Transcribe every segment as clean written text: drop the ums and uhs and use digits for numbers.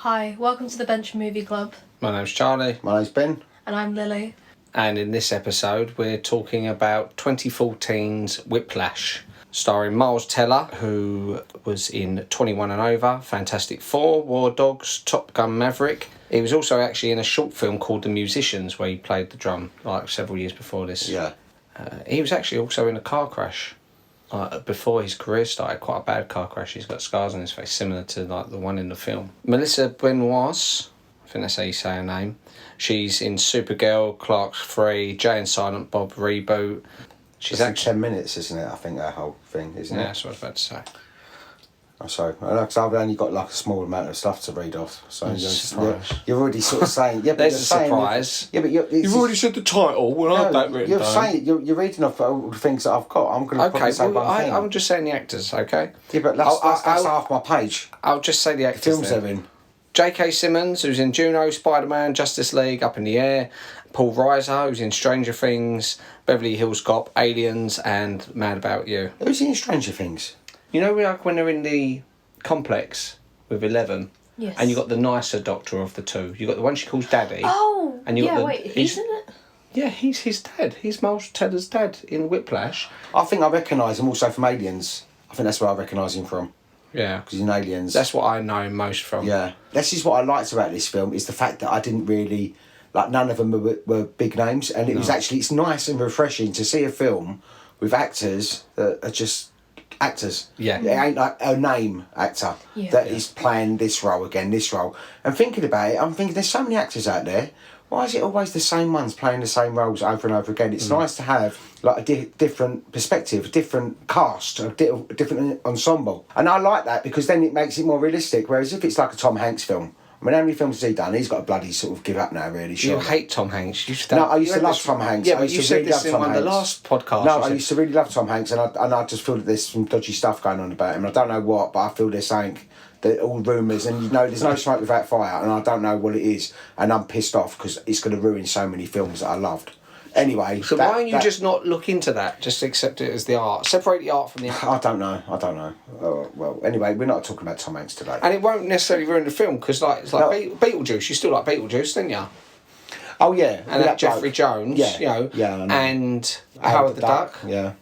Hi, welcome to the Bench Movie Club. My name's Charlie. My name's Ben. And I'm Lily. And in this episode, we're talking about 2014's Whiplash, starring Miles Teller, who was in 21 and Over, Fantastic Four, War Dogs, Top Gun Maverick. He was also actually in a short film called The Musicians, where he played the drum, like several years before this. Yeah. He was actually also in a car crash before his career started, quite a bad car crash. He's got scars on his face, similar to like the one in the film. Melissa Benoist, I think that's how you say her name. She's in Supergirl, Clark's Free, Jay and Silent Bob Reboot. She's actually 10 minutes, isn't it? I think that whole thing, isn't it? Yeah, that's what I was about to say. I'm sorry, because I've only got like a small amount of stuff to read off. So you're already sort of saying, yeah, but there's a surprise. Yeah, but you've already said the title. Well, I've that written down. You're reading off all the things that I've got. I'm going to probably say one thing. I'm just saying the actors, okay? Yeah, but that's half my page. I'll just say the actors. Films they're in. J.K. Simmons, who's in Juno, Spider-Man, Justice League, Up in the Air. Paul Reiser, who's in Stranger Things, Beverly Hills Cop, Aliens, and Mad About You. Who's in Stranger Things? You know, like when they're in the complex with 11, yes, and you got the nicer doctor of the two. You got the one she calls Daddy. Oh, and you got he's in it. Yeah, he's his dad. He's Miles Teller's dad in Whiplash. I think I recognise him also from Aliens. I think that's where I recognise him from. Yeah, because he's in Aliens. That's what I know him most from. Yeah, this is what I liked about this film, is the fact that I didn't really like, none of them were big names, and it was actually, it's nice and refreshing to see a film with actors that are just actors. Yeah. It ain't like a name actor that is playing this role again, this role. And thinking about it, I'm thinking there's so many actors out there. Why is it always the same ones playing the same roles over and over again? It's nice to have like a different perspective, a different cast, a different ensemble. And I like that, because then it makes it more realistic. Whereas if it's like a Tom Hanks film, I mean, how many films has he done? He's got to bloody sort of give up now, really. Sure. You hate Tom Hanks. No, I used to love Tom Hanks. Yeah, but you said this in one of the last podcasts. No, I used to really love Tom Hanks, and I just feel that there's some dodgy stuff going on about him. I don't know what, but I feel there's something, that all rumours, and there's no smoke without fire, and I don't know what it is, and I'm pissed off because it's going to ruin so many films that I loved. Anyway, so why don't you just not look into that? Just accept it as the art. Separate the art from the art. I don't know. Well, anyway, we're not talking about Tom Hanks today. And it won't necessarily ruin the film, because it's like Beetlejuice. You still like Beetlejuice, didn't you? Oh yeah, and that Jeffrey Jones. Yeah, and Howard the Duck. Yeah.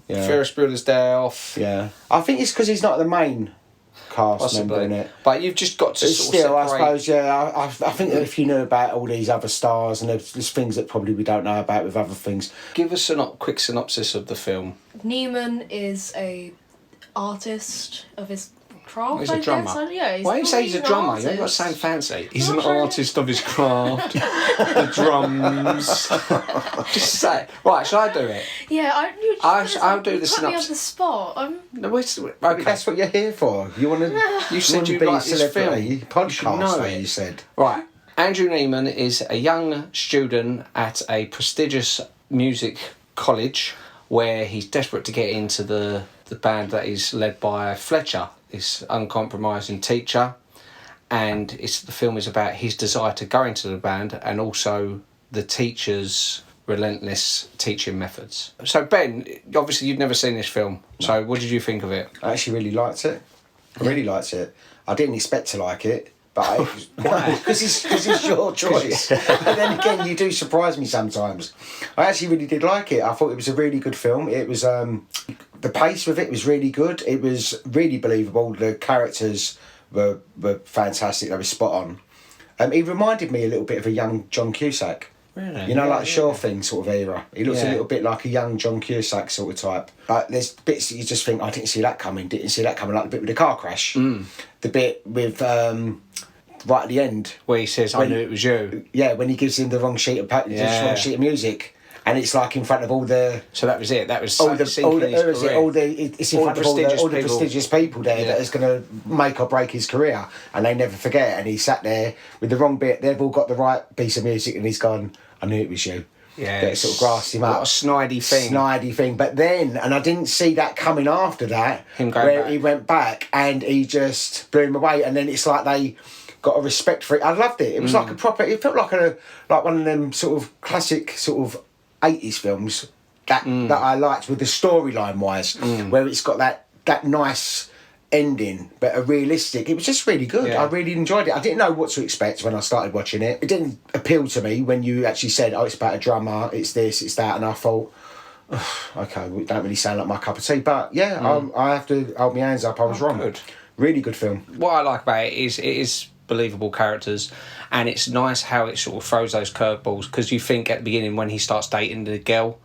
Ferris Bueller's Day Off. Yeah, I think it's because he's not the main cast member in it, but you've just got to still, I suppose. Yeah, I think that if you knew about all these other stars, and there's things that probably we don't know about with other things. Give us a quick synopsis of the film. Neiman is a artist of his craft. He's a drummer. Why do you say he's a drummer? You're not saying fancy. He's an artist of his craft. The drums. Just say it. Right, shall I do it? Yeah, I'll do the synopsis. Put me on the spot. No, okay. That's what you're here for. You want to. You said you like this film. Podcast. You said. Right. Andrew Neiman is a young student at a prestigious music college where he's desperate to get into the band that is led by Fletcher, this uncompromising teacher, and the film is about his desire to go into the band and also the teacher's relentless teaching methods. So Ben, obviously you'd never seen this film, so what did you think of it? I actually really liked it. I really liked it. I didn't expect to like it, but because it's your choice. And then again, you do surprise me sometimes. I actually really did like it. I thought it was a really good film. It was the pace with it was really good. It was really believable. The characters were fantastic. They were spot on. He reminded me a little bit of a young John Cusack. Really? Like the Shaw thing sort of era. He looks a little bit like a young John Cusack sort of type. Like there's bits that you just think, I didn't see that coming. Like the bit with the car crash. The bit with right at the end where he says, "I knew it was you." Yeah, when he gives him the wrong sheet of wrong sheet of music. And it's like in front of all the. So that was it. That was it's in front of all the prestigious people there that is going to make or break his career, and they never forget. And he sat there with the wrong bit. They've all got the right piece of music, and he's gone, "I knew it was you." Yeah, that sort of grasped him up. What a snidey thing. But then, and I didn't see that coming after that. Him going back. He went back and he just blew him away. And then it's like they got a respect for it. I loved it. It was like a proper. It felt like one of them sort of classic sort of 80s films that I liked with the storyline wise, where it's got that nice ending, but a realistic. It was just really good. Yeah. I really enjoyed it. I didn't know what to expect when I started watching it. It didn't appeal to me when you actually said, "Oh, it's about a drummer. It's this, it's that," and I thought, okay, it don't really sound like my cup of tea. But yeah, I have to hold my hands up. I was wrong. Good. Really good film. What I like about it is believable characters, and it's nice how it sort of throws those curveballs, because you think at the beginning when he starts dating the girl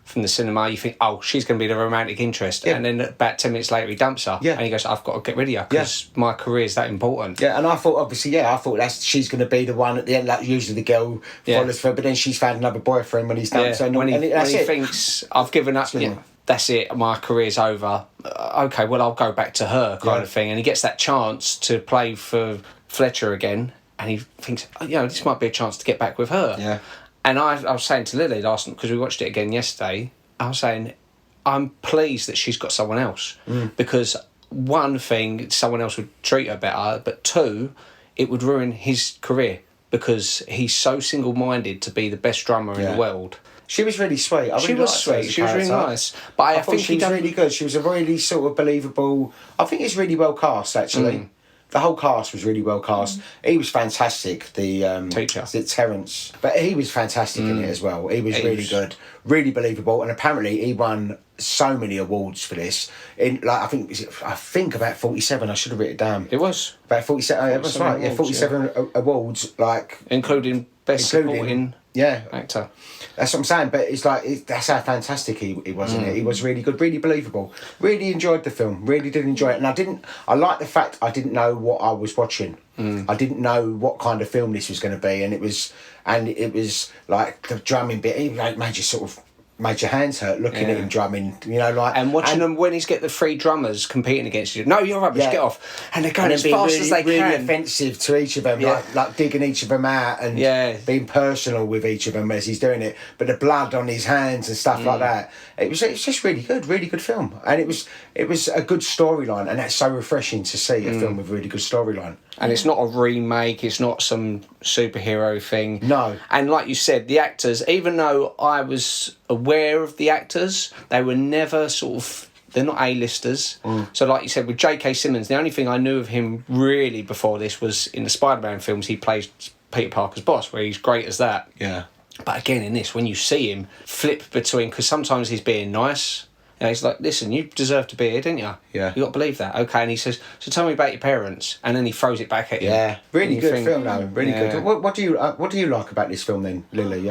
from the cinema, you think, oh, she's going to be the romantic interest, and then about 10 minutes later he dumps her, and he goes, I've got to get rid of her because my career is that important. Yeah, and I thought, obviously, I thought she's going to be the one at the end. Like usually the girl follows her, but then she's found another boyfriend when he's dumped her. When he thinks, I've given up, that's it, my career's over. Okay, well, I'll go back to her, kind of thing. And he gets that chance to play for Fletcher again, and he thinks, this might be a chance to get back with her. Yeah. And I was saying to Lily last night, because we watched it again yesterday, I was saying, I'm pleased that she's got someone else. Because one thing, someone else would treat her better, but two, it would ruin his career, because he's so single-minded to be the best drummer in the world. She was really sweet. She was sweet. She was really nice. But I think she was really good. She was a really sort of believable... I think it's really well cast, actually. The whole cast was really well cast. He was fantastic, the teacher. Terence. But he was fantastic in it as well. He was really good, really believable, and apparently he won so many awards for this. I think about 47. I should have written it down. It was about 47. That's right. Yeah, 47 awards, including best supporting actor. That's what I'm saying, but it's like that's how fantastic he was in it. He was really good, really believable. Really enjoyed the film. Really did enjoy it, and I like the fact I didn't know what I was watching. I didn't know what kind of film this was going to be, and it was like the drumming bit. It made you sort of made your hands hurt looking at him drumming, and watching them when he's get the three drummers competing against you. No, you're rubbish. Get off! And they're going as fast as they really can. Offensive to each of them, like digging each of them out and being personal with each of them as he's doing it. But the blood on his hands and stuff like that. It's just really good film, and it was a good storyline, and that's so refreshing to see a film with a really good storyline. And it's not a remake, it's not some superhero thing. No. And like you said, the actors, even though I was aware of the actors, they were never they're not A-listers. So like you said, with J.K. Simmons, the only thing I knew of him really before this was in the Spider-Man films, he plays Peter Parker's boss, where he's great as that. Yeah. But again, in this, when you see him flip between, because sometimes he's being nice, he's like, listen, you deserve to be here, didn't you? Yeah. You got to believe that. Okay, and he says, so tell me about your parents. And then he throws it back at you. Yeah, really good film, though. Really good. What do you like about this film then, Lily?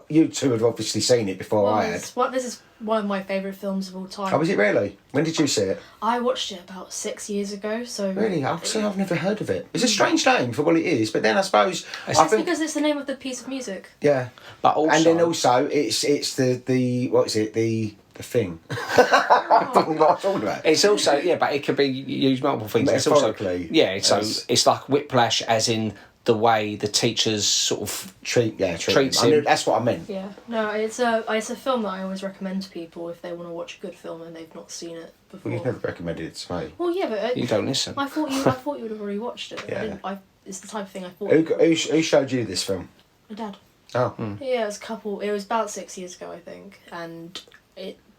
You two have obviously seen it before I had. This is one of my favourite films of all time. Oh, was it really? When did you see it? I watched it about 6 years ago. So really, I've never heard of it. It's a strange name for what it is, but then I suppose because it's the name of the piece of music. Yeah, but also, and then also it's the what is it the thing. I don't know what I'm talking about. It's also but it could be used multiple things. It's also it's like Whiplash, as in the way the teachers sort of treats him. That's what I meant. Yeah, no, it's a film that I always recommend to people if they want to watch a good film and they've not seen it before. Well, you've never recommended it to me. Well, yeah, but you don't listen. I thought you would have already watched it. Yeah. It's the type of thing I thought. Who showed you this film? My dad. Oh. Yeah, it was about 6 years ago, I think, and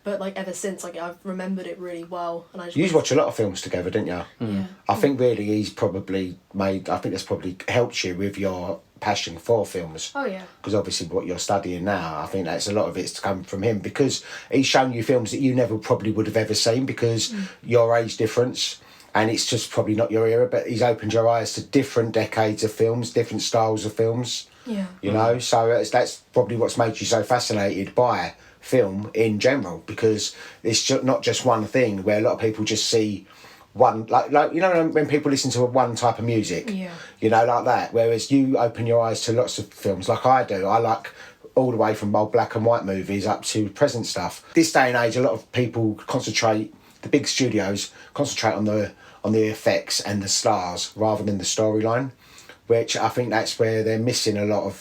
but ever since, I've remembered it really well, and I just... You watch a lot of films together, didn't you? Yeah. I think really he's probably that's probably helped you with your passion for films. Oh yeah. Because obviously what you're studying now, I think that's a lot of it's to come from him, because he's shown you films that you never probably would have ever seen because your age difference, and it's just probably not your era, but he's opened your eyes to different decades of films, different styles of films. Yeah. You know, so that's probably what's made you so fascinated by film in general, because it's not just one thing where a lot of people just see one, like when people listen to one type of music, like that, whereas you open your eyes to lots of films like I do. I like all the way from old black and white movies up to present stuff. This day and age, a lot of people the big studios concentrate on the effects and the stars rather than the storyline, which I think that's where they're missing a lot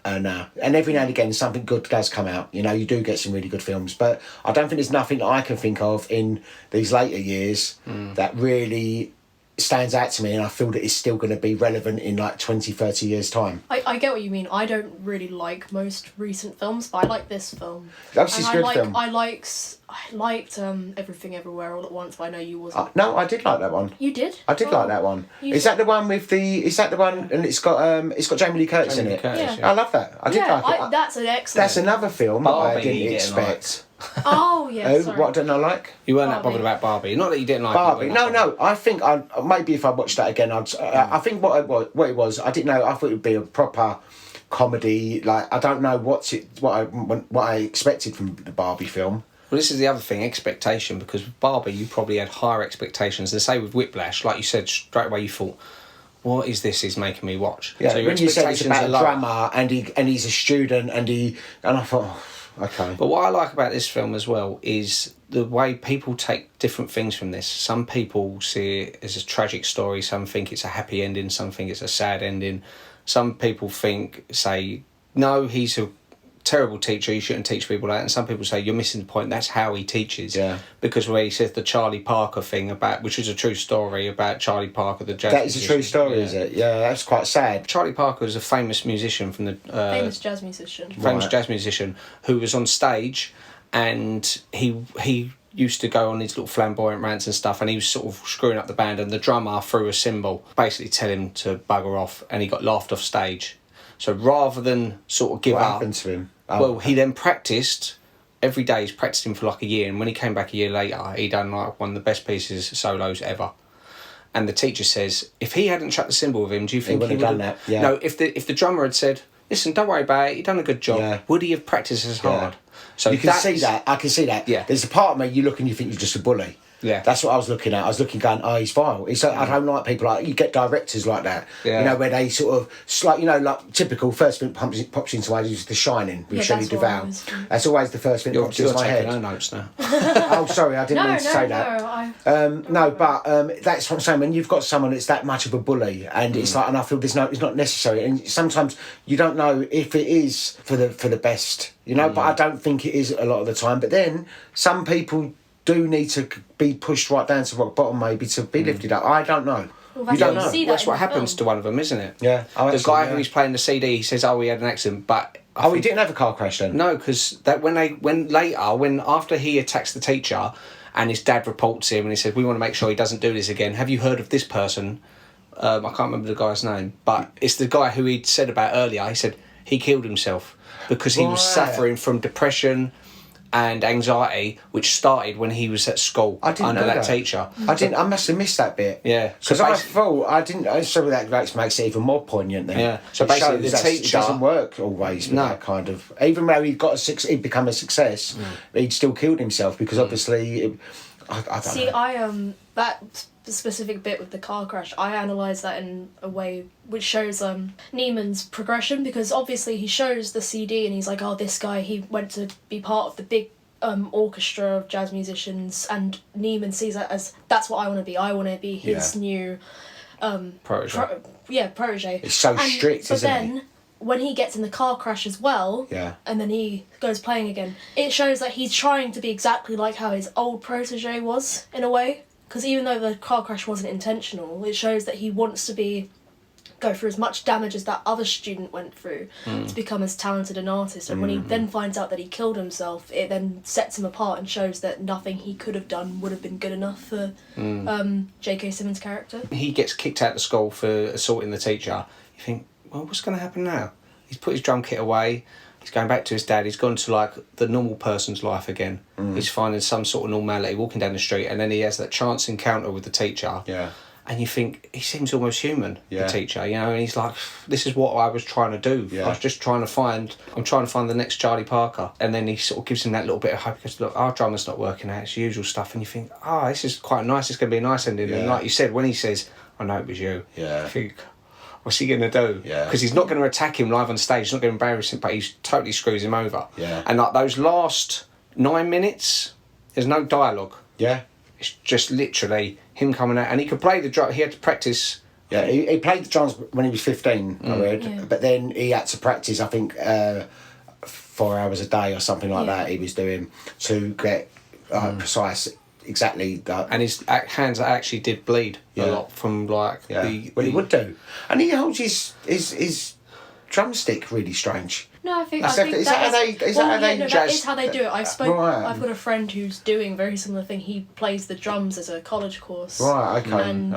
now. And every now and again something good does come out. You do get some really good films, but I don't think there's nothing that I can think of in these later years that really stands out to me, and I feel that it's still going to be relevant in like 20, 30 years' time. I get what you mean. I don't really like most recent films, but I like this film. That's a good film. I liked Everything Everywhere All at Once, but I know you wasn't. No, I did like that one. You did? I did like that one. Is that the one with the? Is that the one? And it's got Jamie Lee Curtis in it. Yeah. I love that. I did like it. That's an excellent. That's another film that I Barbie, didn't expect. Oh yeah. Sorry. What didn't I like? You weren't that bothered about Barbie. Not that you didn't like Barbie. it. No. I think maybe if I watched that again, I think what it was. I didn't know. I thought it would be a proper comedy. Like I don't know what I expected from the Barbie film. Well, this is the other thing, expectation, because with Barbie you probably had higher expectations. And say with Whiplash, like you said, straight away you thought, what is this he's making me watch? Yeah, so your when you said it's about a lower. drummer and he's a student and I thought, oh, okay. But what I like about this film as well is the way people take different things from this. Some people see it as a tragic story, some think it's a happy ending, some think it's a sad ending. Some people say, no, he's a terrible teacher, you shouldn't teach people that, and some people say you're missing the point, that's how he teaches. Yeah. Because where he says the Charlie Parker thing about, which is a true story about Charlie Parker, the jazz That is a musician. true story, is it? Yeah, that's quite sad. Charlie Parker was a famous musician from the famous jazz musician. famous jazz musician who was on stage, and he used to go on these little flamboyant rants and stuff, and he was sort of screwing up the band, and the drummer threw a cymbal, basically tell him to bugger off, and he got laughed off stage. So rather than sort of give What up... happened to him? Well, he then practised every day. He's practising for like a year, and when he came back a year later, he done like one of the best pieces solos ever. And the teacher says, if he hadn't chucked the cymbal with him, do you think he would have done that? Yeah. No, if the drummer had said, listen, don't worry about it, you've done a good job, Yeah. would he have practised as hard? So you can see that. I can see that. Yeah. There's a part of me you look and you think you're just a bully. Yeah. That's what I was looking at. I was looking going, oh, he's vile. It's like, I don't like people like, you get directors like that. Yeah. You know, where they sort of, like, you know, like typical first thing pops into my head is The Shining with Shelley that's what I Duvall. was thinking. That's always the first thing that You're pops into my taking head. her notes now. Oh, sorry, I didn't mean to say that. That's what I'm saying. When you've got someone that's that much of a bully, and it's like, and I feel it's not necessary. And sometimes you don't know if it is for the best, you know. But I don't think it is a lot of the time. But then some people do need to be pushed right down to rock bottom, maybe to be lifted up. I don't know. Well, You don't know. see that That's in what the happens film. to one of them, isn't it? Yeah. Oh, The actually, guy yeah. who he's playing the CD, he says, oh, he had an accident, but... He didn't have a car crash then? No, because after he attacks the teacher and his dad reports him and he says, we want to make sure he doesn't do this again, have you heard of this person? I can't remember the guy's name, but it's the guy who he'd said about earlier. He said he killed himself because he was suffering from depression and anxiety, which started when he was at school under that teacher. I must have missed that bit. Yeah. Because I thought, so that makes it even more poignant then. Yeah. So It basically shows the teacher... It doesn't work always with that kind of... Even though he'd become a success, he'd still killed himself because obviously... I don't know. That specific bit with the car crash, I analysed that in a way which shows Neiman's progression, because obviously he shows the CD and he's like, oh, this guy, he went to be part of the big orchestra of jazz musicians, and Neiman sees that as, that's what I want to be. I want to be his new protege. Protege. It's so strict, but isn't then, it? when he gets in the car crash as well, and then he goes playing again, it shows that he's trying to be exactly like how his old protege was, in a way. Because even though the car crash wasn't intentional, it shows that he wants to go through as much damage as that other student went through to become as talented an artist. And when he then finds out that he killed himself, it then sets him apart and shows that nothing he could have done would have been good enough for J.K. Simmons' character. He gets kicked out of school for assaulting the teacher. You think, well, what's going to happen now? He's put his drum kit away. He's going back to his dad. He's gone to like the normal person's life again. He's finding some sort of normality, walking down the street, and then he has that chance encounter with the teacher. Yeah. And you think, he seems almost human, Yeah. the teacher, you know, and he's like, this is what I was trying to do. Yeah. I was just trying to find the next Charlie Parker. And then he sort of gives him that little bit of hope, because, look, our drummer's not working out, it's usual stuff. And you think, this is quite nice, it's going to be a nice ending. Yeah. And like you said, when he says, I know it was you, Yeah. I think, what's he going to do? Yeah. Because he's not going to attack him live on stage, he's not going to embarrass him, but he's totally screws him over. Yeah. And like those last 9 minutes, there's no dialogue. Yeah. It's just literally him coming out, and he could play the drum. He had to practice. Yeah, he played the drums when he was 15, I read. Yeah. But then he had to practice, I think, 4 hours a day or something like that he was doing to get precise exactly that. And his hands actually did bleed a lot from like Well, he would do, and he holds his drumstick really strange. No, I think Is that is how they do it. I've got a friend who's doing a very similar thing. He plays the drums as a college course. Right.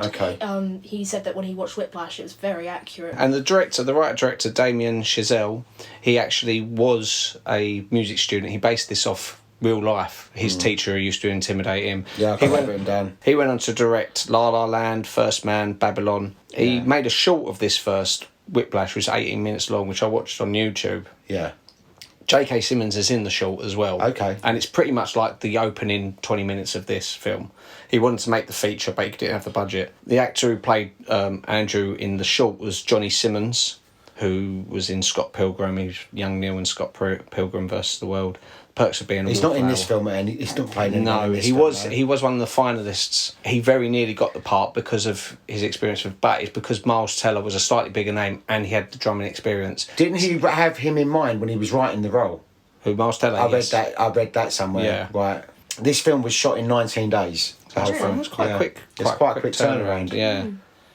Okay. And he said that when he watched Whiplash, it was very accurate. And the writer-director Damien Chazelle, he actually was a music student. He based this off real life. His teacher used to intimidate him. Yeah, I can't written down. He went on to direct La La Land, First Man, Babylon. He made a short of this first. Whiplash was 18 minutes long, which I watched on YouTube. Yeah. J.K. Simmons is in the short as well. Okay. And it's pretty much like the opening 20 minutes of this film. He wanted to make the feature, but he didn't have the budget. The actor who played Andrew in the short was Johnny Simmons, who was in Scott Pilgrim. He's young Neil in Scott Pilgrim versus the World. Perks of Being a He's not in this film, and he's not playing anything. No, he was one of the finalists. He very nearly got the part because of his experience with, but it's because Miles Teller was a slightly bigger name and he had the drumming experience. Didn't he have him in mind when he was writing the role? Who, Miles Teller? I read that somewhere. Yeah. Right. This film was shot in 19 days. The whole film. It was quite quick. It's quite a quick turnaround. Yeah.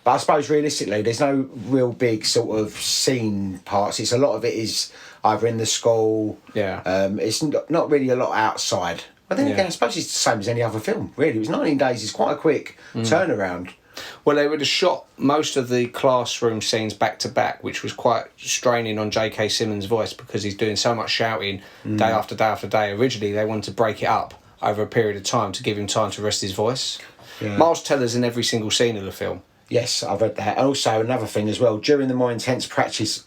But I suppose realistically, there's no real big sort of scene parts. It's a lot of it is either in the school. Yeah. It's not really a lot outside. But then again, I suppose it's the same as any other film. Really, it was 19 days. It's quite a quick turnaround. Well, they would have shot most of the classroom scenes back to back, which was quite straining on J.K. Simmons' voice because he's doing so much shouting day after day after day. Originally, they wanted to break it up over a period of time to give him time to rest his voice. Yeah. Miles Teller's in every single scene of the film. Yes, I've read that. And also another thing as well, during the more intense practice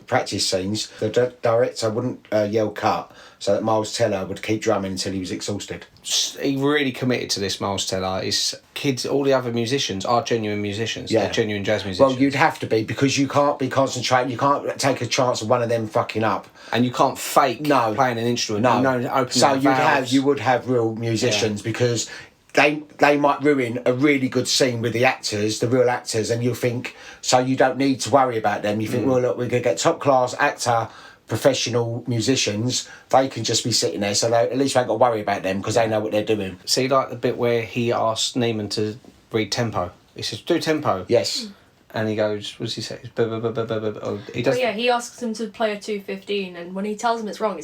scenes, the director wouldn't yell cut, so that Miles Teller would keep drumming until he was exhausted. He really committed to this, Miles Teller. His kids, all the other musicians are genuine musicians. Yeah. They're genuine jazz musicians. Well, you'd have to be, because you can't be concentrating, you can't take a chance of one of them fucking up. And you can't fake playing an instrument. No. So you would have real musicians because they might ruin a really good scene with the actors, the real actors, and you'll think, so you don't need to worry about them. You think, well, look, we're going to get top class actor, professional musicians, they can just be sitting there, so at least we ain't got to worry about them because they know what they're doing. See, like the bit where he asked Neiman to read tempo. He says, do tempo. Yes. And he goes, what does he say? He does. He asks him to play a 2:15, and when he tells him it's wrong,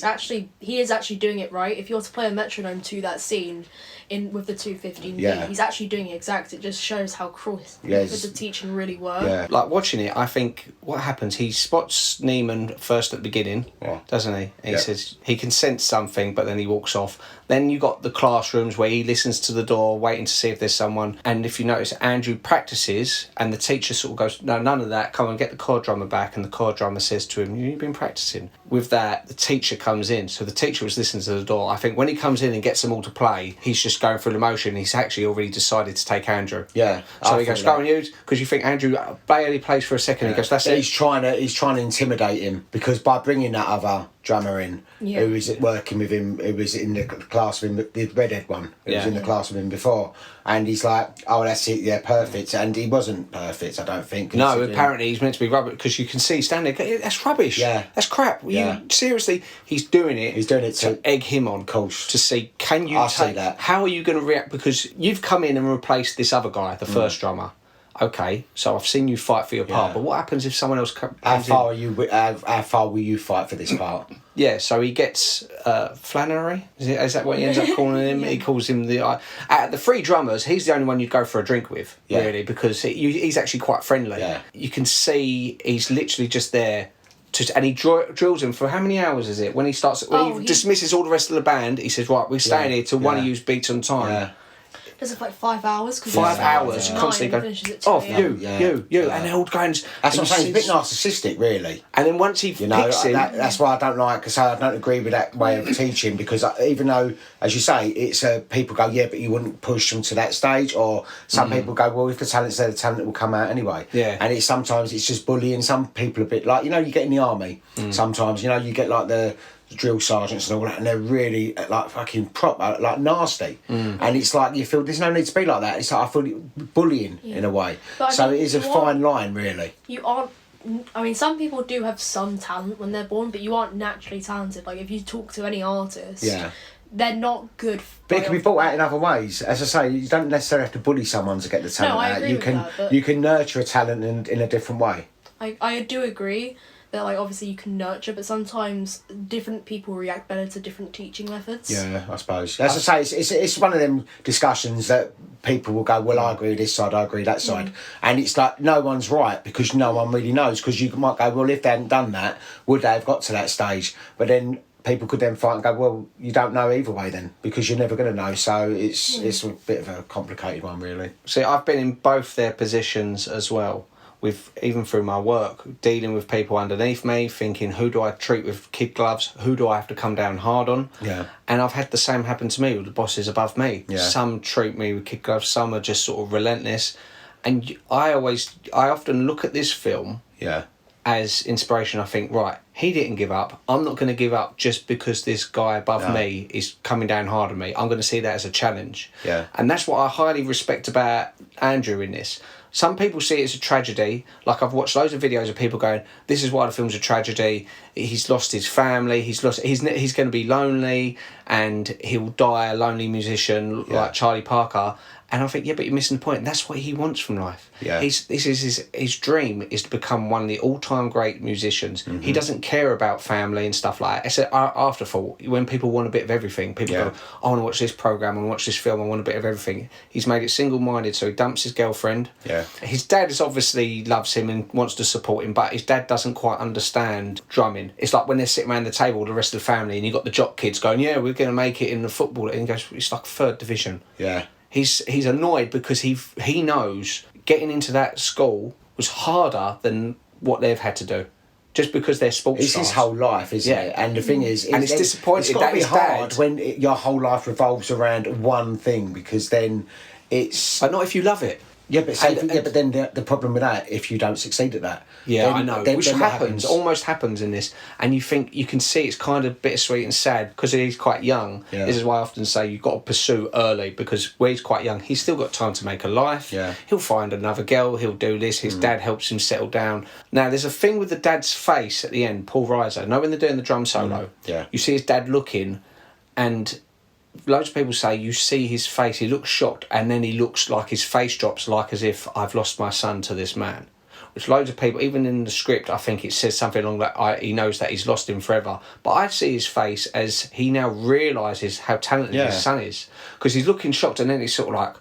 he is actually doing it right. If you were to play a metronome to that scene with the 2:15 beat, he's actually doing it exact. It just shows how cruel the teaching really were. Yeah. Like watching it, I think what happens, he spots Neiman first at the beginning, doesn't he? And he says he can sense something, but then he walks off. Then you got the classrooms where he listens to the door, waiting to see if there's someone. And if you notice, Andrew practices, and the teacher sort of goes, no, none of that. Come and get the chord drummer back. And the chord drummer says to him, you've been practicing. With that, the teacher comes in. So the teacher was listening to the door. I think when he comes in and gets them all to play, he's just going through the motion. He's actually already decided to take Andrew. Yeah. So he goes, go on you, because you think Andrew barely plays for a second. He goes, that's it. He's trying to intimidate him, because by bringing that other drummer in, who was working with him, who was in the class with him, the redhead one, who was in the class with him before, and he's like, oh, that's it, perfect, and he wasn't perfect, I don't think. No, apparently he's meant to be rubbish, because you can see standing, that's rubbish, that's crap. Seriously, he's doing it to egg him on, course, to see, can you take that? How are you going to react, because you've come in and replaced this other guy, the first drummer. Okay, so I've seen you fight for your part, but what happens if someone else comes How far will you fight for this part? Yeah, so he gets Flannery. Is that what he ends up calling him? He calls him the three drummers. He's the only one you'd go for a drink with, really, because he's actually quite friendly. Yeah. You can see he's literally just there. And he drills him for how many hours is it? When he starts, he dismisses all the rest of the band. He says, "Right, we're staying here till one of you beats on time." Yeah. Does it for like 5 hours? 5 hours, constantly going, you, and they're all going. That's what I'm saying. It's a bit narcissistic, really. And then once he picks him, that's why I don't like. Because I don't agree with that way of teaching. Because even though, as you say, it's people go, but you wouldn't push them to that stage. Or some people go, well, if the talent's there, the talent will come out anyway. Yeah. And sometimes it's just bullying. Some people a bit like, you get in the army. Sometimes you get like the drill sergeants and all that, and they're really like fucking proper, like nasty, and it's like you feel there's no need to be like that. It's like I feel bullying in a way. So it is a fine line, really. You aren't. I mean, some people do have some talent when they're born, but you aren't naturally talented. Like if you talk to any artist, they're not good. But it can be brought out in other ways. As I say, you don't necessarily have to bully someone to get the talent I out. agree with that, but You can nurture a talent in a different way. I do agree that, like, obviously you can nurture, but sometimes different people react better to different teaching methods. Yeah, I suppose. As I say, it's one of them discussions that people will go, well, I agree this side, I agree that side. And it's like, no one's right, because no one really knows. Because you might go, well, if they hadn't done that, would they have got to that stage? But then people could then fight and go, well, you don't know either way then, because you're never going to know. So it's a bit of a complicated one, really. See, I've been in both their positions as well, with even through my work, dealing with people underneath me, thinking, who do I treat with kid gloves? Who do I have to come down hard on? Yeah. And I've had the same happen to me with the bosses above me. Yeah. Some treat me with kid gloves, some are just sort of relentless. And I often look at this film as inspiration. I think, right, he didn't give up. I'm not going to give up just because this guy above me is coming down hard on me. I'm going to see that as a challenge. Yeah. And that's what I highly respect about Andrew in this. Some people see it as a tragedy. Like, I've watched loads of videos of people going, this is why the film's a tragedy. He's lost his family. He's going to be lonely, and he'll die a lonely musician like Charlie Parker. And I think, yeah, but you're missing the point. That's what he wants from life. Yeah. His dream is to become one of the all-time great musicians. Mm-hmm. He doesn't care about family and stuff like that. It's an afterthought. When people want a bit of everything, people go, I want to watch this programme, I want to watch this film, I want a bit of everything. He's made it single-minded, so he dumps his girlfriend. Yeah. His dad is obviously loves him and wants to support him, but his dad doesn't quite understand drumming. It's like when they're sitting around the table, the rest of the family, and you've got the jock kids going, yeah, we're going to make it in the football. And he goes, it's like 3rd division. Yeah. He's annoyed because he knows getting into that school was harder than what they've had to do, just because they're sports It's stars. his whole life, isn't it? And the thing is, and it's disappointing. It's got to be hard dad, when your whole life revolves around one thing, because then it's. But not if you love it. Yeah, but but then the problem with that, if you don't succeed at that. Yeah, then, I know. Then, Which then happens, almost happens in this. And you think, you can see it's kind of bittersweet and sad because he's quite young. Yeah. This is why I often say you've got to pursue early, because where he's quite young, he's still got time to make a life. Yeah. He'll find another girl, he'll do this, his dad helps him settle down. Now, there's a thing with the dad's face at the end, Paul Reiser. Know when they're doing the drum solo? Yeah. You see his dad looking, and loads of people say you see his face, he looks shocked, and then he looks like his face drops, like as if I've lost my son to this man. Which loads of people, even in the script, I think it says something along that he knows that he's lost him forever. But I see his face as he now realises how talented his son is. Because he's looking shocked, and then he's sort of like,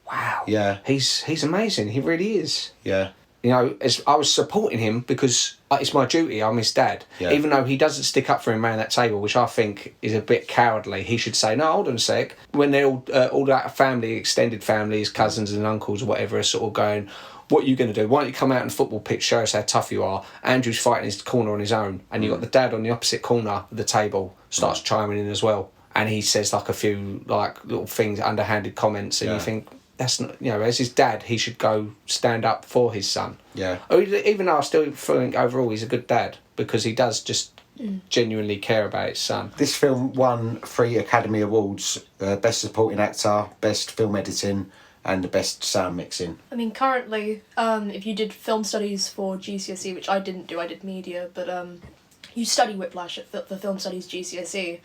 wow. Yeah. He's amazing, he really is. Yeah. You know, as I was supporting him because it's my duty, I'm his dad. Yeah. Even though he doesn't stick up for him around that table, which I think is a bit cowardly. He should say, no, hold on a sec. When they're all that family, extended family, his cousins and uncles or whatever are sort of going, what are you going to do? Why don't you come out on the football pitch, show us how tough you are? Andrew's fighting his corner on his own. And you've got the dad on the opposite corner of the table, starts chiming in as well. And he says like a few like little things, underhanded comments, and you think, that's not, you know, as his dad, he should go stand up for his son. Yeah. Even though I still think overall he's a good dad, because he does just genuinely care about his son. This film won 3 Academy Awards: Best Supporting Actor, Best Film Editing, and the Best Sound Mixing. I mean, currently, if you did film studies for GCSE, which I didn't do, I did media, but you study Whiplash at the film studies GCSE,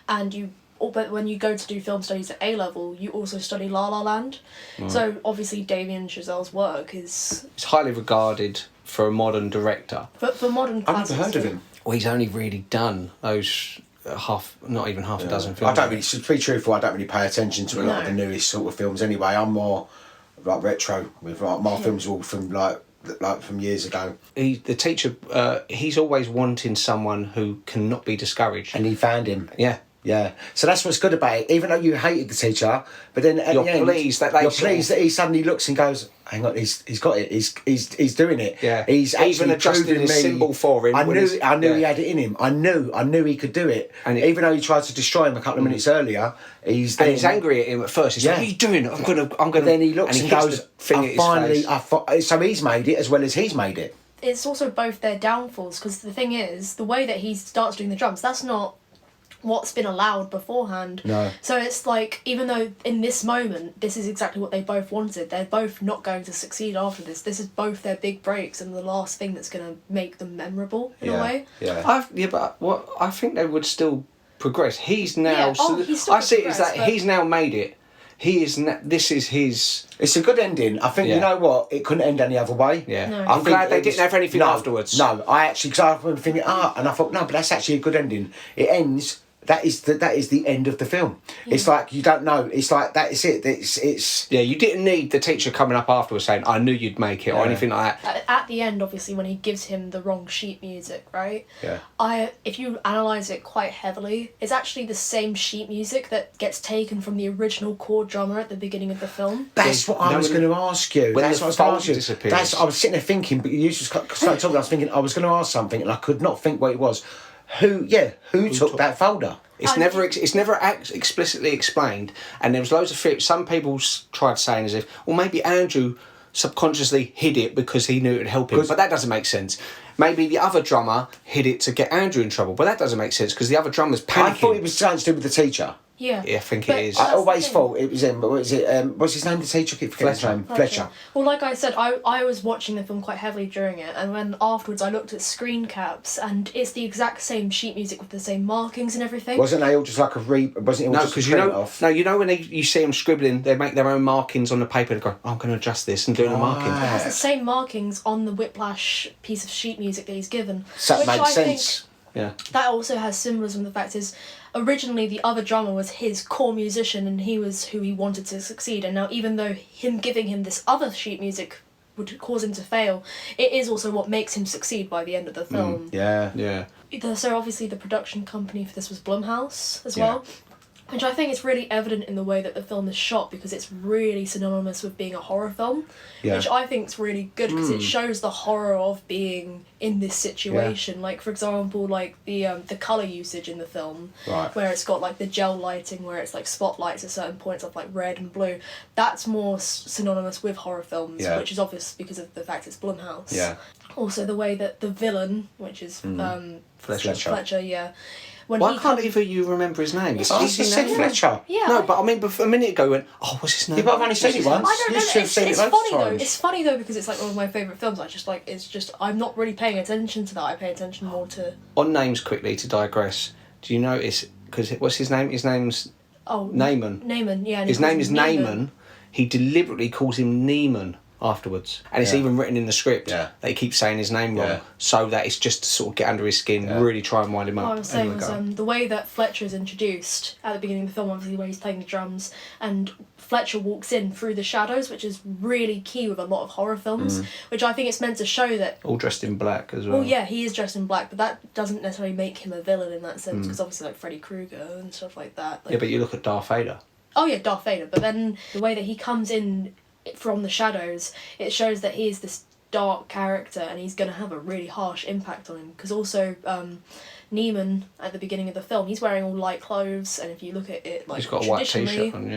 and but when you go to do film studies at A-level, you also study La La Land. Right. So obviously Damien Chazelle's work is... It's highly regarded for a modern director. But for modern classics... I've never heard of him. Well, he's only really done those not even half a dozen films. I don't really, to be truthful, I don't really pay attention to a lot of the newest sort of films anyway. I'm more like retro with my films all from like from years ago. The teacher, he's always wanting someone who cannot be discouraged. And he found him. Yeah. Yeah, so that's what's good about it. Even though you hated the teacher, but then at the end, pleased that he suddenly looks and goes, "Hang on, he's got it. He's doing it. Yeah, he's even adjusting his symbol for him. I knew he had it in him. I knew he could do it. And even though he tried to destroy him a couple of minutes earlier, he's angry at him at first. He's like, "What are you doing? I'm gonna." Then he looks and goes, so he's made it as well as he's made it. It's also both their downfalls, because the thing is, the way that he starts doing the drums, that's not what's been allowed beforehand. No. So it's like, even though in this moment this is exactly what they both wanted, they're both not going to succeed after this. This is both their big breaks and the last thing that's going to make them memorable in a way. Yeah. But I think they would still progressed. He's now. he's still I see it as that but... he's now made it. He is. This is his. It's a good ending. I think you know what. It couldn't end any other way. Yeah. No. I'm glad they didn't have anything afterwards. No, I actually because I was thinking and I thought no, but that's actually a good ending. It ends. That is the end of the film. Yeah. It's like you don't know. It's like that is it. It's. Yeah, you didn't need the teacher coming up afterwards saying, "I knew you'd make it" or anything like that. At the end, obviously, when he gives him the wrong sheet music, right? Yeah. If you analyse it quite heavily, it's actually the same sheet music that gets taken from the original chord drummer at the beginning of the film. That's what I was going to ask you. That's what I was going to ask you. I was sitting there thinking, but you just started talking. I was thinking I was going to ask something, and I could not think what it was. Who took that folder? It's never explicitly explained, and there was loads of theories. Some people tried saying as if, well, maybe Andrew subconsciously hid it because he knew it would help him, but that doesn't make sense. Maybe the other drummer hid it to get Andrew in trouble, but that doesn't make sense because the other drummer's panicking. I thought it was something to do with the teacher. Yeah, I think it is. I always thought it was him, but what is it? What's his name? The teacher? I keep forgetting his name. Fletcher. Well, like I said, I was watching the film quite heavily during it, and when afterwards I looked at screen caps, and it's the exact same sheet music with the same markings and everything. Wasn't they all just like wasn't it all just because you know when you see them scribbling, they make their own markings on the paper. They go, oh, I'm going to adjust this and do the markings. It has the same markings on the Whiplash piece of sheet music that he's given. So that makes sense. Yeah. That also has symbolism. The fact is, originally the other drummer was his core musician and he was who he wanted to succeed, and now even though him giving him this other sheet music would cause him to fail, it is also what makes him succeed by the end of the film. Yeah. So obviously the production company for this was Blumhouse as well, which I think is really evident in the way that the film is shot, because it's really synonymous with being a horror film, which I think is really good because it shows the horror of being in this situation. Like, for example, like the colour usage in the film, where it's got like the gel lighting, where it's like spotlights at certain points of like red and blue. That's more synonymous with horror films, which is obvious because of the fact it's Blumhouse. Yeah. Also, the way that the villain, which is Fletcher, Why can't either of you remember his name? I just said Fletcher. Yeah. No, but I mean, a minute ago, I went, oh, what's his name? Yeah, but I've only seen it once. I don't know. It's funny though. Times. It's funny though because it's like one of my favourite films. I'm not really paying attention to that. I pay attention more to. On names quickly to digress. Do you notice? Because what's his name? His name's Neiman. Neiman, yeah. His name is Neiman. He deliberately calls him Neiman afterwards, and it's even written in the script that he keeps saying his name wrong, so that it's just to sort of get under his skin, really try and wind him up. What I was saying was the way that Fletcher is introduced at the beginning of the film, obviously where he's playing the drums, and Fletcher walks in through the shadows, which is really key with a lot of horror films, which I think it's meant to show that... All dressed in black as well. Well, yeah, he is dressed in black, but that doesn't necessarily make him a villain in that sense, because obviously like Freddy Krueger and stuff like that. Like, yeah, but you look at Darth Vader. Oh yeah, Darth Vader, but then the way that he comes in from the shadows, it shows that he is this dark character and he's going to have a really harsh impact on him, because also Neiman at the beginning of the film, he's wearing all light clothes, and if you look at it like he's got a white t-shirt on,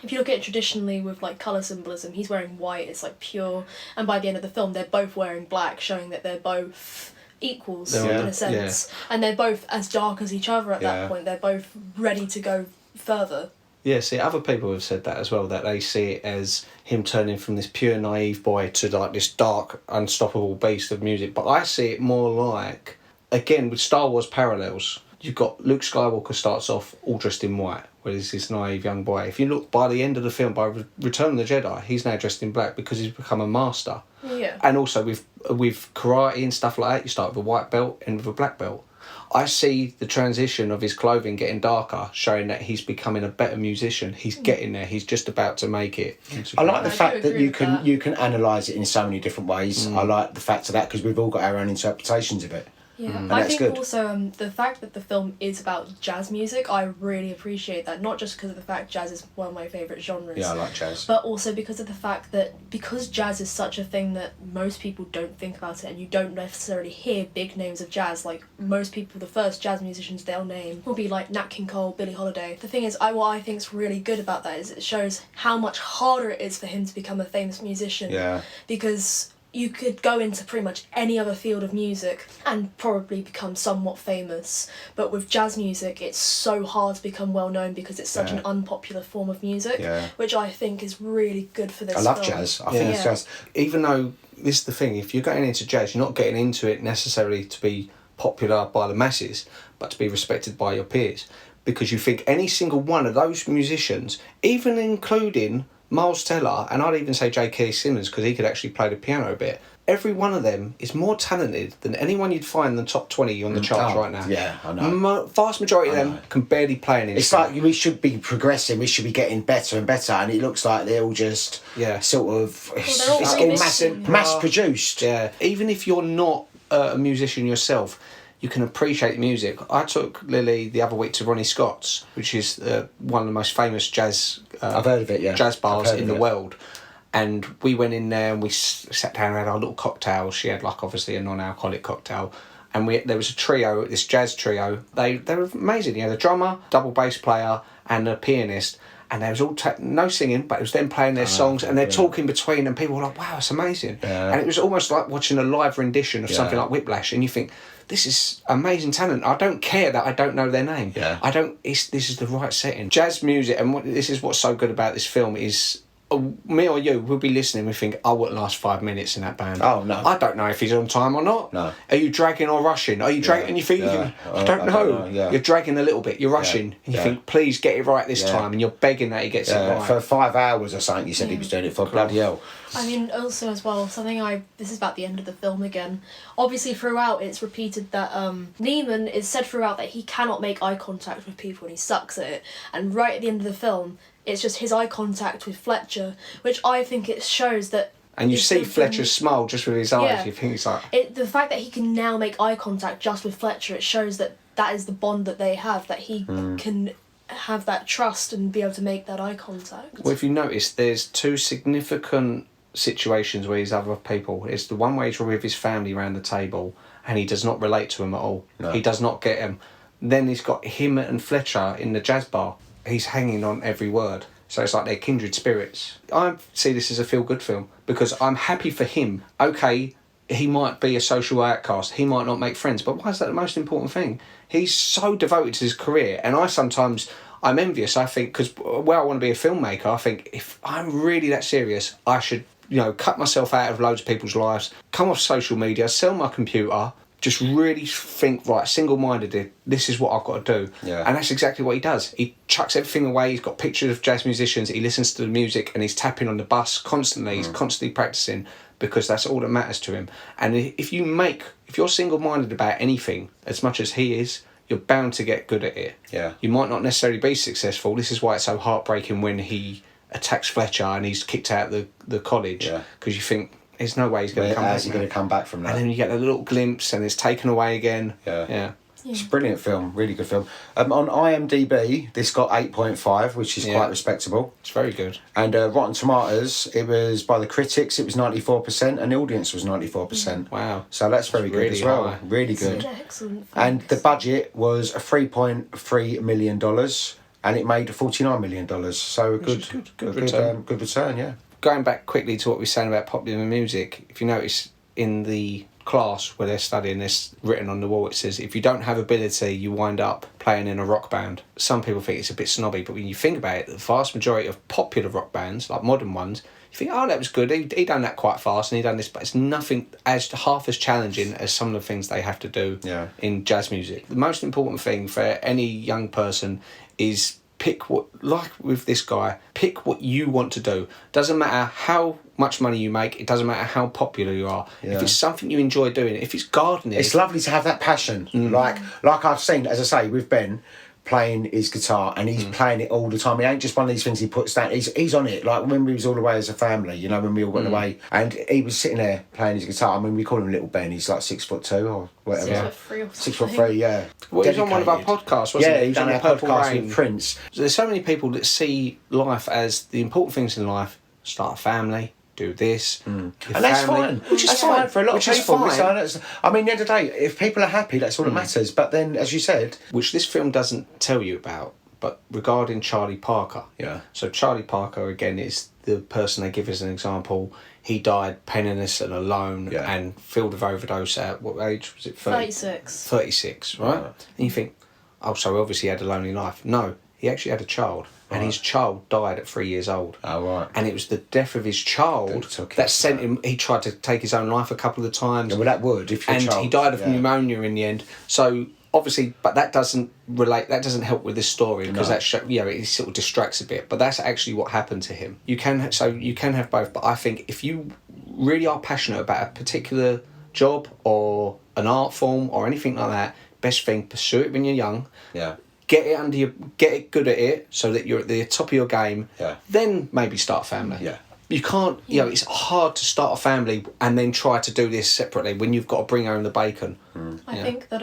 if you look at it traditionally with like colour symbolism, he's wearing white, it's like pure, and by the end of the film they're both wearing black, showing that they're both equals in a sense, and they're both as dark as each other at that point. They're both ready to go further. Yeah, see, other people have said that as well, that they see it as him turning from this pure naive boy to like this dark, unstoppable beast of music. But I see it more like, again, with Star Wars parallels, you've got Luke Skywalker starts off all dressed in white, where he's this naive young boy. If you look by the end of the film, by Return of the Jedi, he's now dressed in black because he's become a master. Yeah. And also with karate and stuff like that, you start with a white belt, end with a black belt. I see the transition of his clothing getting darker, showing that he's becoming a better musician. He's getting there. He's just about to make it. I like the fact that you can analyse it in so many different ways. I like the fact of that because we've all got our own interpretations of it. Yeah, and I that's think good. Also the fact that the film is about jazz music, I really appreciate that. Not just because of the fact jazz is one of my favourite genres. Yeah, I like jazz. But also because of the fact that because jazz is such a thing that most people don't think about it, and you don't necessarily hear big names of jazz. Like most people, the first jazz musicians they'll name will be like Nat King Cole, Billie Holiday. The thing is, what I think is really good about that is it shows how much harder it is for him to become a famous musician. Yeah. Because you could go into pretty much any other field of music and probably become somewhat famous. But with jazz music, it's so hard to become well known because it's such an unpopular form of music, which I think is really good for this film. I love jazz. I think it's jazz. Even though, this is the thing, if you're getting into jazz, you're not getting into it necessarily to be popular by the masses, but to be respected by your peers. Because you think any single one of those musicians, even including Miles Teller, and I'd even say J.K. Simmons, because he could actually play the piano a bit, every one of them is more talented than anyone you'd find in the top 20 on the charts right now. Yeah, I know. Vast majority of them can barely play an instrument. It's like we should be progressing, we should be getting better and better, and it looks like they're all just sort of... it's all mass-produced. Yeah. Even if you're not a musician yourself, you can appreciate music. I took Lily the other week to Ronnie Scott's, which is one of the most famous jazz... I've heard of it, yeah. Jazz bars in the world. And we went in there and we sat down and had our little cocktails. She had like obviously a non-alcoholic cocktail. And there was a trio, this jazz trio. They were amazing. You had a drummer, double bass player and a pianist. And they was all no singing, but it was them playing their songs and they're talking between, and people were like, wow, it's amazing. Yeah. And it was almost like watching a live rendition of something like Whiplash, and you think, this is amazing talent. I don't care that I don't know their name. Yeah. This is the right setting. Jazz music, and this is what's so good about this film is, me or you will be listening, we think, I wouldn't last 5 minutes in that band. Oh, no. I don't know if he's on time or not. No. Are you dragging or rushing? Are you dragging and you think, I don't know. You're dragging a little bit, you're rushing, and you think, please get it right this time, and you're begging that he gets it right. For 5 hours or something, you said he was doing it for, bloody hell. I mean, also as well, this is about the end of the film again. Obviously, throughout, it's repeated that Neiman is said throughout that he cannot make eye contact with people and he sucks at it. And right at the end of the film, it's just his eye contact with Fletcher, which I think it shows that... And you see Fletcher smile just with his eyes, you think it's like... The fact that he can now make eye contact just with Fletcher, it shows that that is the bond that they have, that he can have that trust and be able to make that eye contact. Well, if you notice, there's 2 significant situations where he's other people. It's the one where he's with his family around the table and he does not relate to them at all. No. He does not get them. Then he's got him and Fletcher in the jazz bar. He's hanging on every word. So it's like they're kindred spirits. I see this as a feel-good film because I'm happy for him. Okay, he might be a social outcast. He might not make friends. But why is that the most important thing? He's so devoted to his career. And I'm envious. I think, because I want to be a filmmaker, I think if I'm really that serious, I should, cut myself out of loads of people's lives, come off social media, sell my computer, just really think, right, single-mindedly, this is what I've got to do. Yeah. And that's exactly what he does. He chucks everything away. He's got pictures of jazz musicians. He listens to the music and he's tapping on the bus constantly. He's constantly practicing because that's all that matters to him. And if you're single-minded about anything, as much as he is, you're bound to get good at it. Yeah. You might not necessarily be successful. This is why it's so heartbreaking when he attacks Fletcher and he's kicked out the college. Because you think, there's no way he's going to come back. How's he going to come back from that? And then you get a little glimpse and it's taken away again. Yeah. It's a brilliant film, really good film. On IMDb, this got 8.5, which is quite respectable. It's very good. And Rotten Tomatoes, it was by the critics, it was 94%, and the audience was 94%. Wow. So that's very good as well. High. Really good. Excellent. And the budget was $3.3 million, and it made $49 million. So good return, yeah. Going back quickly to what we were saying about popular music, if you notice in the class where they're studying this, written on the wall, it says, if you don't have ability, you wind up playing in a rock band. Some people think it's a bit snobby, but when you think about it, the vast majority of popular rock bands, like modern ones, you think, oh, that was good, he done that quite fast and he done this, but it's nothing half as challenging as some of the things they have to do in jazz music. The most important thing for any young person is pick like with this guy, pick what you want to do. Doesn't matter how much money you make, it doesn't matter how popular you are. If it's something you enjoy doing, if it's gardening, it's lovely to have that passion. Like I've seen, as I say, with Ben playing his guitar and he's playing it all the time. It ain't just one of these things he puts down. He's on it. Like when we was all away as a family, when we all went away, and he was sitting there playing his guitar. I mean, we call him Little Ben. He's like 6'2" or whatever. 6'3" or 6'3", yeah. Well, he was on one of our podcasts, wasn't he? Yeah, he was on a podcast with Prince. There's so many people that see life as the important things in life: start a family, do this, and that's fine. Which is fine for a lot of people. I mean, at the end of the day, if people are happy, that's all that matters. But then, as you said, which this film doesn't tell you about, but regarding Charlie Parker. Yeah. So Charlie Parker again is the person they give as an example. He died penniless and alone and filled with overdose at what age was it? 36. 36, right? And you think, oh, so obviously he had a lonely life. No, he actually had a child. and his child died at 3 years old. Oh, right. And it was the death of his child that sent him. He tried to take his own life a couple of times. Yeah, well, that would if your and child, he died of pneumonia in the end. So obviously, but that doesn't relate. That doesn't help with this story because it sort of distracts a bit. But that's actually what happened to him. You can have both. But I think if you really are passionate about a particular job or an art form or anything like that, best thing, pursue it when you're young. Yeah. Get it good at it so that you're at the top of your game. Yeah. Then maybe start a family. Yeah. You can't, it's hard to start a family and then try to do this separately when you've got to bring home the bacon. I think that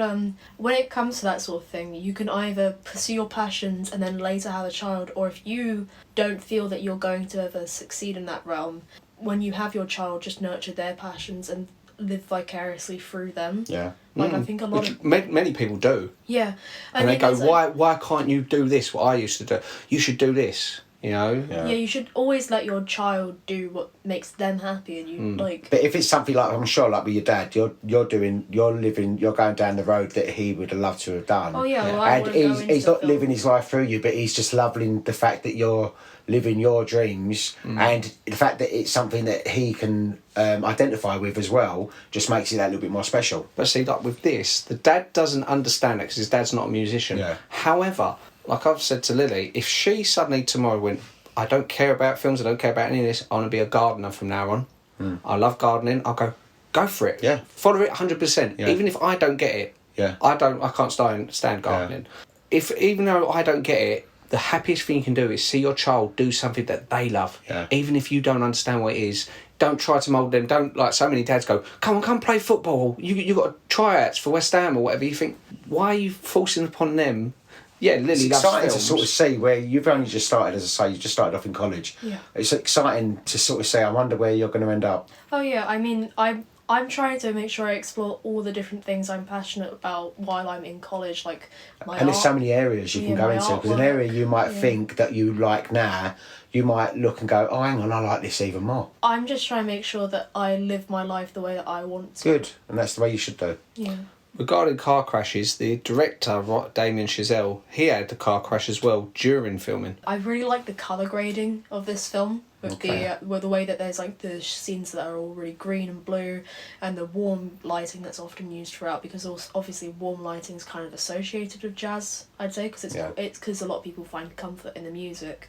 when it comes to that sort of thing, you can either pursue your passions and then later have a child, or if you don't feel that you're going to ever succeed in that realm, when you have your child, just nurture their passions and live vicariously through them. Yeah. Like I think a lot of many people do. Yeah. And they go, why can't you do this? What I used to do. You should do this. You know. Yeah, you should always let your child do what makes them happy, and you like. But if it's something like, I'm sure, like with your dad, you're going down the road that he would have loved to have done. Oh yeah, well, and he's not living his life through you, but he's just loving the fact that you're living your dreams, and the fact that it's something that he can identify with as well just makes it that little bit more special. But see, like with this, the dad doesn't understand it because his dad's not a musician. Yeah. However, like I've said to Lily, if she suddenly tomorrow went, I don't care about films, I don't care about any of this, I want to be a gardener from now on. I love gardening, I'll go for it. Yeah. Follow it 100%. Yeah. Even if I don't get it. Yeah. I can't stand gardening. Yeah. Even though I don't get it, the happiest thing you can do is see your child do something that they love. Yeah. Even if you don't understand what it is, don't try to mould them. Don't, like so many dads go, come play football. You got tryouts for West Ham or whatever. You think, why are you forcing upon them? Yeah, Lily it's loves exciting films. to sort of see where you've only just started, as I say, you just started off in college. Yeah. It's exciting to sort of say, I wonder where you're going to end up. Oh yeah, I mean, I'm trying to make sure I explore all the different things I'm passionate about while I'm in college, like my And there's so many areas you can go my into, because an artwork. area you might think that you like now, you might look and go, oh, hang on, I like this even more. I'm just trying to make sure that I live my life the way that I want to. Good, and that's the way you should do. Yeah. Regarding car crashes, the director, Damien Chazelle, he had the car crash as well during filming. I really like the colour grading of this film, with the way that there's like the scenes that are all really green and blue, and the warm lighting that's often used throughout, because also, obviously warm lighting is kind of associated with jazz, I'd say, because it's because a lot of people find comfort in the music,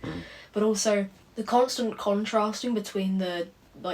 but also the constant contrasting between the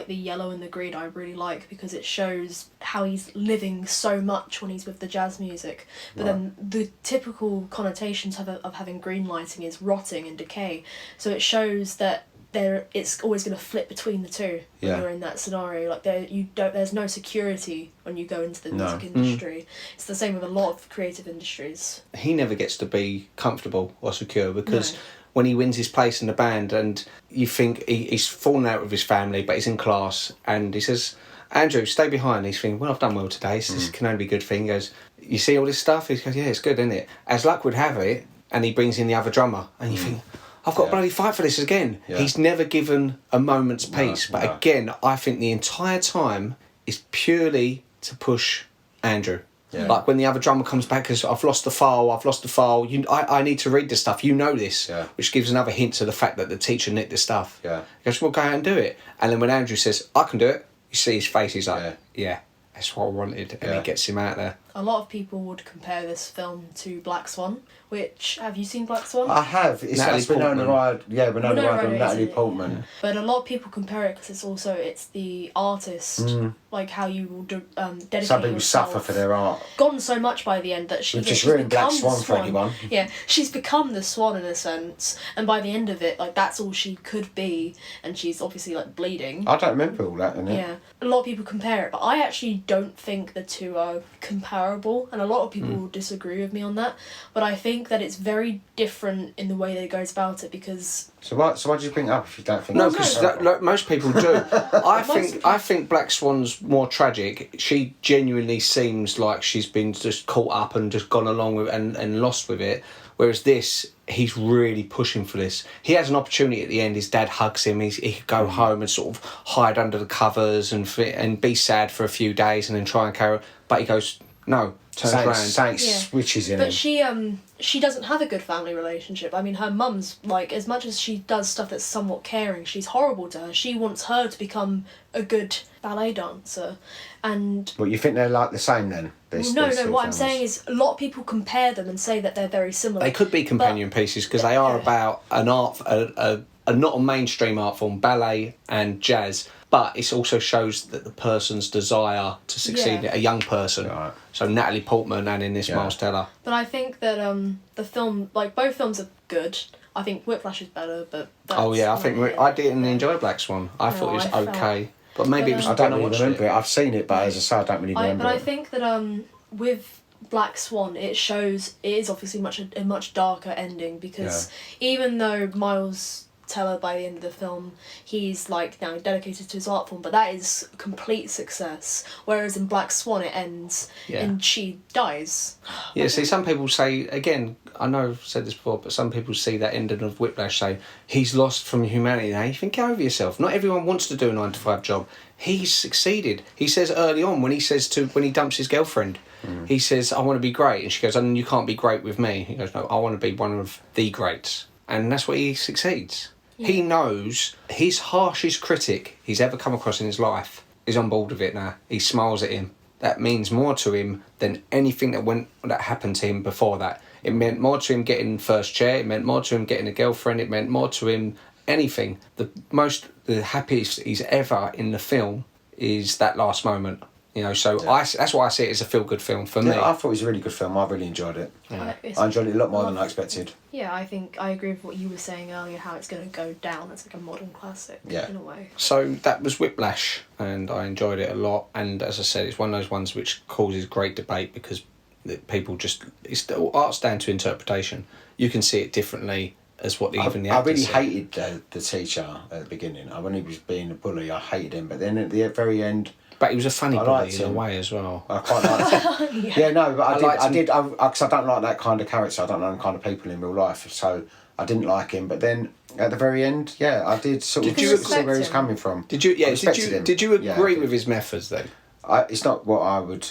yellow and the green I really like, because it shows how he's living so much when he's with the jazz music. But then the typical connotations of having green lighting is rotting and decay. So it shows that it's always going to flip between the two when you're in that scenario. Like there's no security when you go into the music industry. It's the same with a lot of creative industries. He never gets to be comfortable or secure because when he wins his place in the band and you think he's fallen out with his family but he's in class and he says, Andrew, stay behind. He's thinking, well, I've done well today, so this can only be a good thing. He goes, you see all this stuff? He goes, yeah, it's good, isn't it? As luck would have it, and he brings in the other drummer and you think, I've got to bloody fight for this again. Yeah. He's never given a moment's peace. But again, I think the entire time is purely to push Andrew. Yeah. Like when the other drummer comes back, because I've lost the file. I need to read this stuff. You know this, which gives another hint to the fact that the teacher nicked the stuff. Yeah. He goes, well, go out and do it. And then when Andrew says, I can do it, you see his face, he's like, yeah that's what I wanted. And he gets him out there. A lot of people would compare this film to Black Swan, which, have you seen Black Swan? I have. It's Winona Ryder. Yeah, Winona Ryder and Natalie Portman. Yeah. But a lot of people compare it because it's the artist, like how you will dedicate Some people yourself. suffer for their art. Gone so much by the end that We've just ruined Black Swan for anyone. Yeah, she's become the swan in a sense, and by the end of it, like that's all she could be, and she's obviously like bleeding. I don't remember all that. Yeah, a lot of people compare it, but I actually don't think the two are comparable, and a lot of people will disagree with me on that. But I think that it's very different in the way that it goes about it, because. So why do you bring it up if you don't think? No, because most people do. I think Black Swan's more tragic. She genuinely seems like she's been just caught up and just gone along with and lost with it. Whereas this, he's really pushing for this. He has an opportunity at the end. His dad hugs him. He could go home and sort of hide under the covers and be sad for a few days and then try and carry on. But he goes, no, Something switches in But him. she doesn't have a good family relationship. I mean, her mum's, like, as much as she does stuff that's somewhat caring, she's horrible to her. She wants her to become a good ballet dancer. And... But you think they're like the same then? No, what I'm saying is a lot of people compare them and say that they're very similar. They could be companion pieces because they are about an art, not a mainstream art form, ballet and jazz, but it also shows that the person's desire to succeed, a young person. Right. So Natalie Portman and in this Miles Teller. But I think that the film, like, both films are good. I think Whiplash is better, but that's I didn't enjoy Black Swan. I thought it was okay. But maybe it was... I don't really remember it. I've seen it, but as I say, I don't really remember But it. I think that with Black Swan, it is obviously a much darker ending, because even though Miles Teller, by the end of the film, he's like now dedicated to his art form, but that is a complete success. Whereas in Black Swan, it ends and she dies. Yeah, see, some people say, again, I know I've said this before, but some people see that ending of Whiplash, say, he's lost from humanity. Now, you think, get over yourself. Not everyone wants to do a 9-to-5 job. He's succeeded. He says early on, when he dumps his girlfriend, he says, I want to be great. And she goes, you can't be great with me. He goes, no, I want to be one of the greats. And that's where he succeeds. Yeah. He knows his harshest critic he's ever come across in his life is on board with it now. He smiles at him. That means more to him than anything that happened to him before that. It meant more to him getting first chair. It meant more to him getting a girlfriend. It meant more to him anything. The happiest he's ever in the film is that last moment. You know, so that's why I see it as a feel-good film for me. I thought it was a really good film. I really enjoyed it. Yeah. I enjoyed it a lot more than I expected. Yeah, I think I agree with what you were saying earlier, how it's going to go down as like a modern classic in a way. So that was Whiplash, and I enjoyed it a lot. And as I said, it's one of those ones which causes great debate because people art's down to interpretation. You can see it differently as what even the actors I really hated the teacher at the beginning. When he was being a bully, I hated him. But then at the very end... But he was a funny bully in a way as well. I quite liked him. But I did because I don't like that kind of character. I don't like that kind of people in real life. So I didn't like him. But then at the very end, I did sort of see where he's coming from. Did you agree with his methods then? It's not what I would...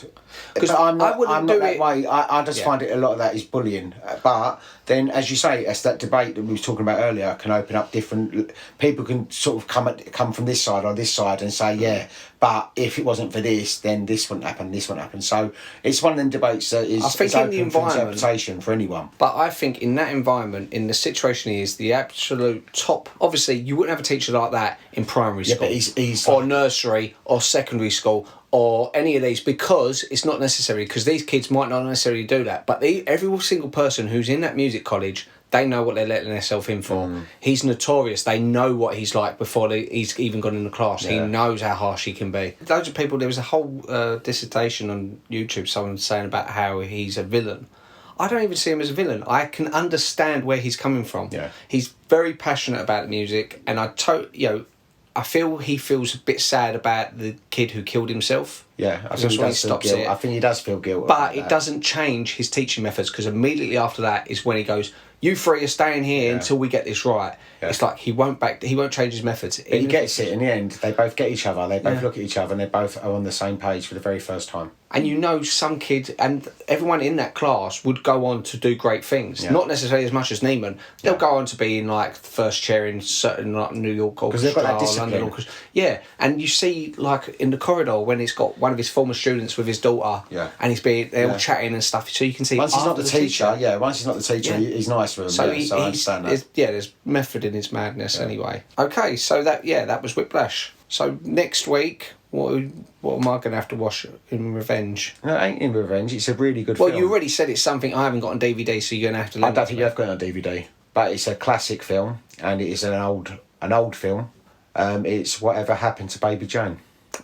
Because I'm not that way. I just find it a lot of that is bullying. But then, as you say, as that debate that we were talking about earlier can open up different... People can sort of come from this side or this side and say, but if it wasn't for this, then this wouldn't happen, So it's one of them debates that is open for interpretation for anyone. But I think in that environment, in the situation he is, the absolute top... Obviously, you wouldn't have a teacher like that in primary school. But he's or nursery or secondary school or any of these, because it's not necessary, because these kids might not necessarily do that, but every single person who's in that music college, they know what they're letting themselves in for. He's notorious. They know what he's like before he's even gone in the class. He knows how harsh he can be. Loads of people, there was a whole dissertation on YouTube, someone saying about how he's a villain. I don't even see him as a villain. I can understand where he's coming from. Yeah. He's very passionate about music, and I feel he feels a bit sad about the kid who killed himself. Yeah, I think he does feel guilt. But it doesn't change his teaching methods, because immediately after that is when he goes, you three are staying here until we get this right. Yeah. It's like he won't change his methods. But he gets it in the end. They both get each other. They both look at each other and they both are on the same page for the very first time. And some kid, and everyone in that class would go on to do great things. Yeah. Not necessarily as much as Neiman. They'll go on to be in like first chair in certain like New York Orchestra, because they've got that discipline. London Orchestra. Yeah, and you see like in the corridor when he's got one of his former students with his daughter. Yeah. And they're all chatting and stuff. So you can see once he's not the teacher. Once he's not the teacher, he's nice with him. So I understand that. There's method in his madness anyway. Okay, so that was Whiplash. So next week, what am I going to have to watch in Revenge? No, it ain't in Revenge. It's a really good film. Well, you already said it's something I haven't got on DVD, so you're going to have to... I don't think you have got it on DVD. But it's a classic film, and it is an old film. It's Whatever Happened to Baby Jane.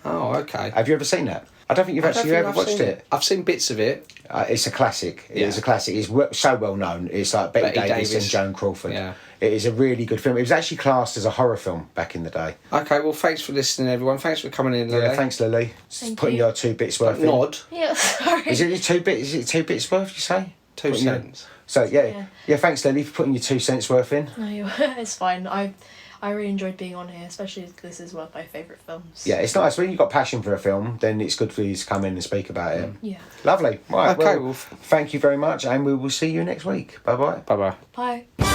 Oh, okay. Have you ever seen that? I don't think you've ever watched it. I've seen bits of it. It's a classic. It's a classic. It's so well known. It's like Betty Davis and Joan Crawford. Yeah. It is a really good film. It was actually classed as a horror film back in the day. Okay, well, thanks for listening, everyone. Thanks for coming in, Lily. Yeah, thanks, Lily. Putting your 2 bits worth in. Nod. Yeah, sorry. Is it 2 bits? Is it 2 bits worth, you say? 2 cents. So, yeah, thanks, Lily, for putting your 2 cents worth in. No, it's fine. I really enjoyed being on here, especially because this is one of my favourite films. Yeah, it's nice. When you've got passion for a film, then it's good for you to come in and speak about it. Yeah. Lovely. Right, Okay, well, thank you very much, and we will see you next week. Bye-bye. Bye-bye. Bye.